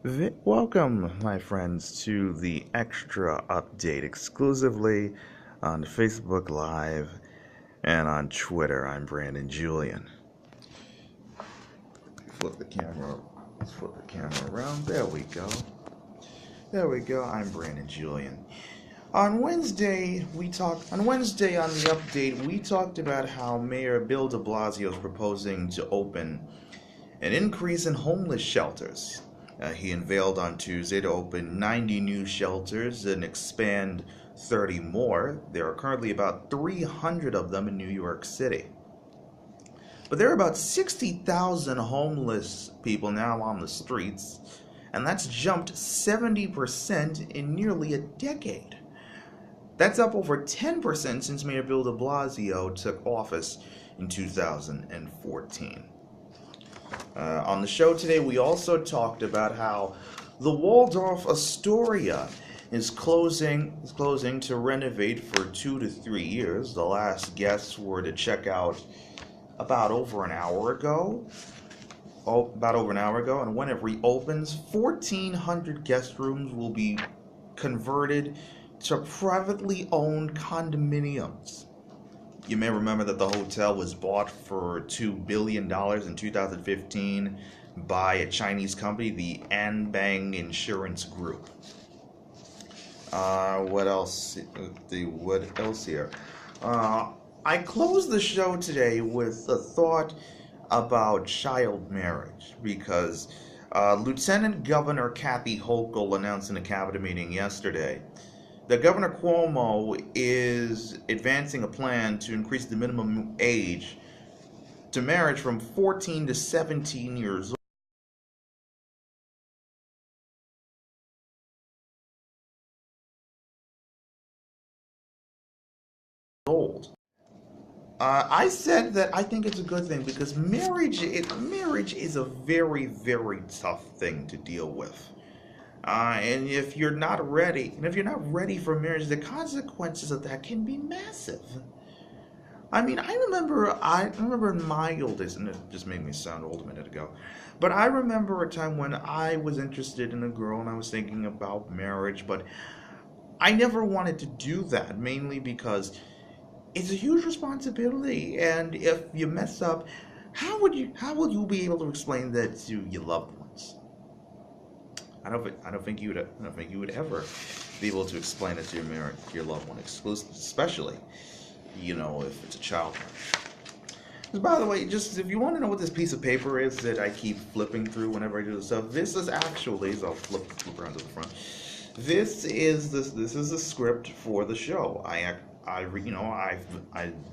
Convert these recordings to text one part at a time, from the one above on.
Welcome, my friends, to the extra update exclusively on Facebook Live and on Twitter. I'm Brandon Julien. Flip the camera. Let's flip the camera around. There we go. There we go. I'm Brandon Julien. On Wednesday on the update, we talked about how Mayor Bill De Blasio is proposing to open an increase in homeless shelters. He unveiled on Tuesday to open 90 new shelters and expand 30 more. There are currently about 300 of them in New York City. But there are about 60,000 homeless people now on the streets, and that's jumped 70% in nearly a decade. That's up over 10% since Mayor Bill de Blasio took office in 2014. On the show today, we also talked about how the Waldorf-Astoria is closing to renovate for 2 to 3 years. The last guests were to check out about over an hour ago, and when it reopens, 1,400 guest rooms will be converted to privately owned condominiums. You may remember that the hotel was bought for $2 billion in 2015 by a Chinese company, the Anbang Insurance Group. What else here? I closed the show today with a thought about child marriage because Lieutenant Governor Kathy Hochul announced in a cabinet meeting yesterday that Governor Cuomo is advancing a plan to increase the minimum age to marriage from 14 to 17 years old. I said that I think it's a good thing because marriage is a very, very tough thing to deal with. And if you're not ready for marriage, the consequences of that can be massive. I mean, I remember in my old days, and it just made me sound old a minute ago, but I remember a time when I was interested in a girl and I was thinking about marriage, but I never wanted to do that, mainly because it's a huge responsibility, and if you mess up, how will you be able to explain that to your loved ones? I don't think you would ever be able to explain it to your loved one, especially, if it's a child. By the way, just if you want to know what this piece of paper is that I keep flipping through whenever I do this stuff, this is actually, so I'll flip around to the front. This is the script for the show. I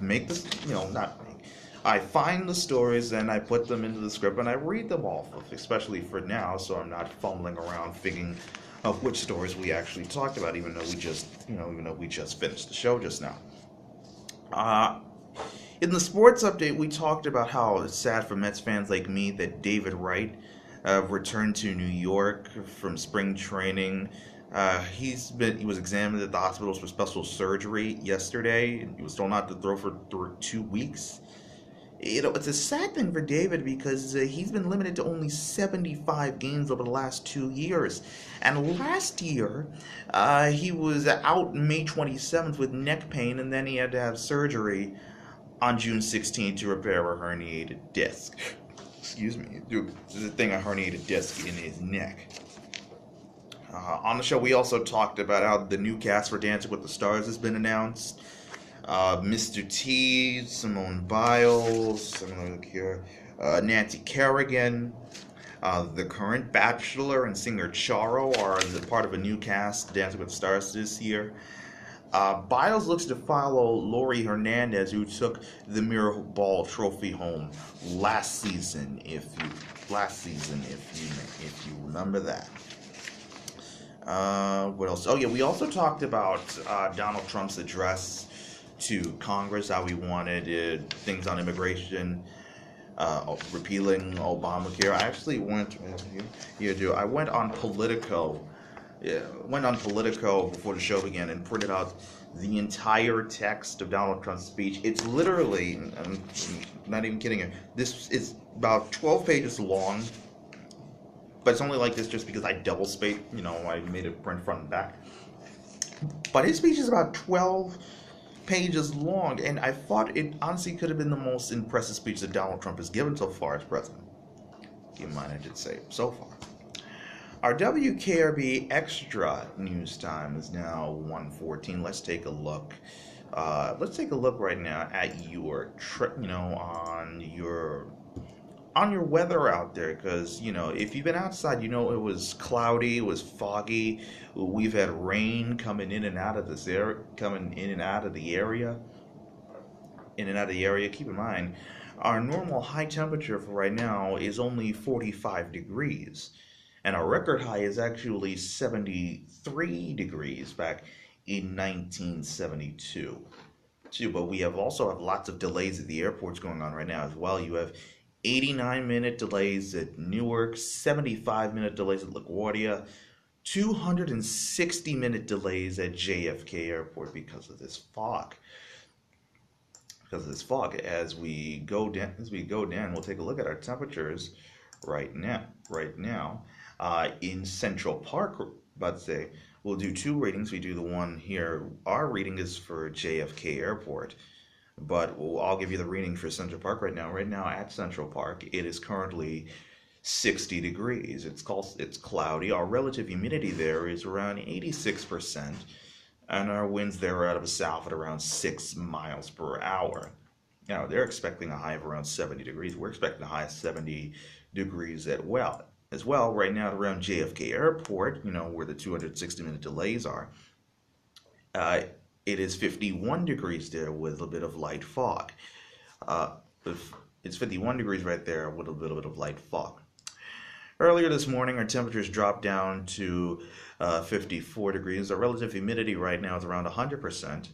make this, not make. I find the stories and I put them into the script and I read them off of, especially for now, so I'm not fumbling around thinking of which stories we actually talked about, even though we just finished the show just now. In the sports update, we talked about how it's sad for Mets fans like me that David Wright returned to New York from spring training. He was examined at the hospitals for special surgery yesterday. He was told not to throw for 2 weeks. It's a sad thing for David because he's been limited to only 75 games over the last 2 years. And last year, he was out May 27th with neck pain, and then he had to have surgery on June 16th to repair a herniated disc. Excuse me. There's a herniated disc in his neck. On the show, we also talked about how the new cast for Dancing with the Stars has been announced. Mr. T, Simone Biles, Nancy Kerrigan, the current Bachelor and singer Charo are part of a new cast, Dancing with the Stars, this year. Biles looks to follow Lori Hernandez, who took the Mirror Ball Trophy home last season, if you remember that. What else? Oh yeah, we also talked about Donald Trump's address to Congress, how he wanted things on immigration, repealing Obamacare. I actually went on Politico. Yeah, went on Politico before the show began and printed out the entire text of Donald Trump's speech. It's literally, I'm not even kidding you, this is about 12 pages long. but it's only like this just because I double spaced, I made it print front and back. But his speech is about 12 pages long, and I thought it honestly could have been the most impressive speech that Donald Trump has given so far as president. Keep in mind, I did say so far. Our WKRB Extra news time is now 1:14. Let's take a look. Let's take a look right now at your trip, on your weather out there, because if you've been outside, it was cloudy, it was foggy. We've had rain coming in and out of this area, coming in and out of the area. Keep in mind, our normal high temperature for right now is only 45 degrees, and our record high is actually 73 degrees back in 1972. But we also have lots of delays at the airports going on right now as well. You have 89-minute delays at Newark, 75-minute delays at LaGuardia, 260-minute delays at JFK Airport because of this fog. As we go down, we'll take a look at our temperatures right now. In Central Park, we'll do two readings. We do the one here. Our reading is for JFK Airport. But I'll give you the reading for Central Park right now. Right now at Central Park, it is currently 60 degrees. It's cloudy. Our relative humidity there is around 86%, and our winds there are out of the south at around 6 miles per hour. Now, they're expecting a high of around 70 degrees. We're expecting a high of 70 degrees as well. Right now around JFK Airport, where the 260-minute delays are, it is 51 degrees there with a bit of light fog. It's 51 degrees right there with a little bit of light fog. Earlier this morning, our temperatures dropped down to 54 degrees. Our relative humidity right now is around 100%.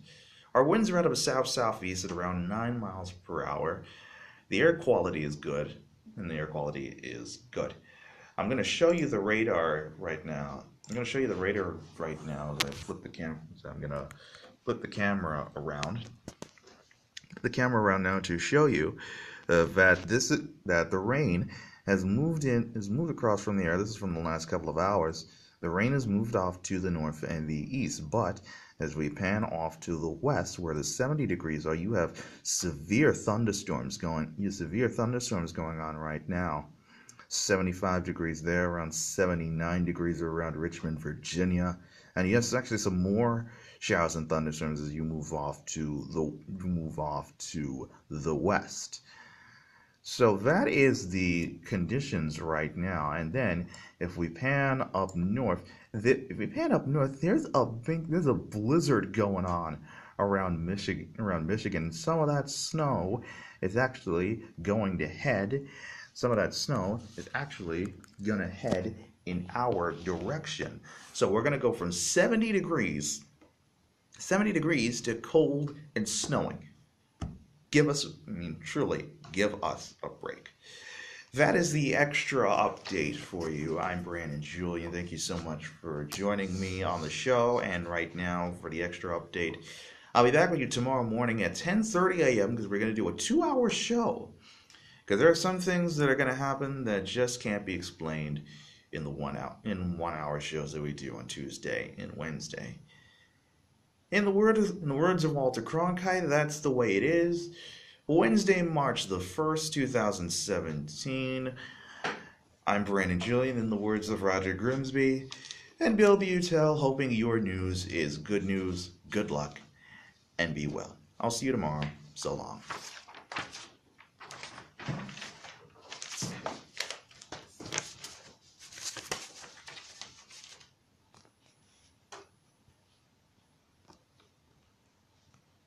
Our winds are out of a south-southeast at around 9 miles per hour. The air quality is good, I'm going to show you the radar right now. As I flip the camera. So I'm going to flip the camera around. Now to show you that the rain has moved across from the air. This is from the last couple of hours. The rain has moved off to the north and the east, but as we pan off to the west, where the 70 degrees are, you have severe thunderstorms going on right now. 75 degrees there, around 79 degrees around Richmond, Virginia, and yes, actually some more showers and thunderstorms as you move off to the west. So that is the conditions right now. And then if we pan up north, there's a blizzard going on around Michigan. Some of that snow is actually going to head. Some of that snow is actually going to head in our direction. So we're going to go from 70 degrees to cold and snowing. Truly, give us a break. That is the extra update for you. I'm Brandon Julien. Thank you so much for joining me on the show. And right now, for the extra update, I'll be back with you tomorrow morning at 10:30 a.m. because we're going to do a 2-hour show. Because there are some things that are going to happen that just can't be explained in the 1-hour shows that we do on Tuesday and Wednesday. In the words of Walter Cronkite, that's the way it is. Wednesday, March the 1st, 2017. I'm Brandon Julien, in the words of Roger Grimsby, and Bill Butel, hoping your news is good news. Good luck, and be well. I'll see you tomorrow. So long.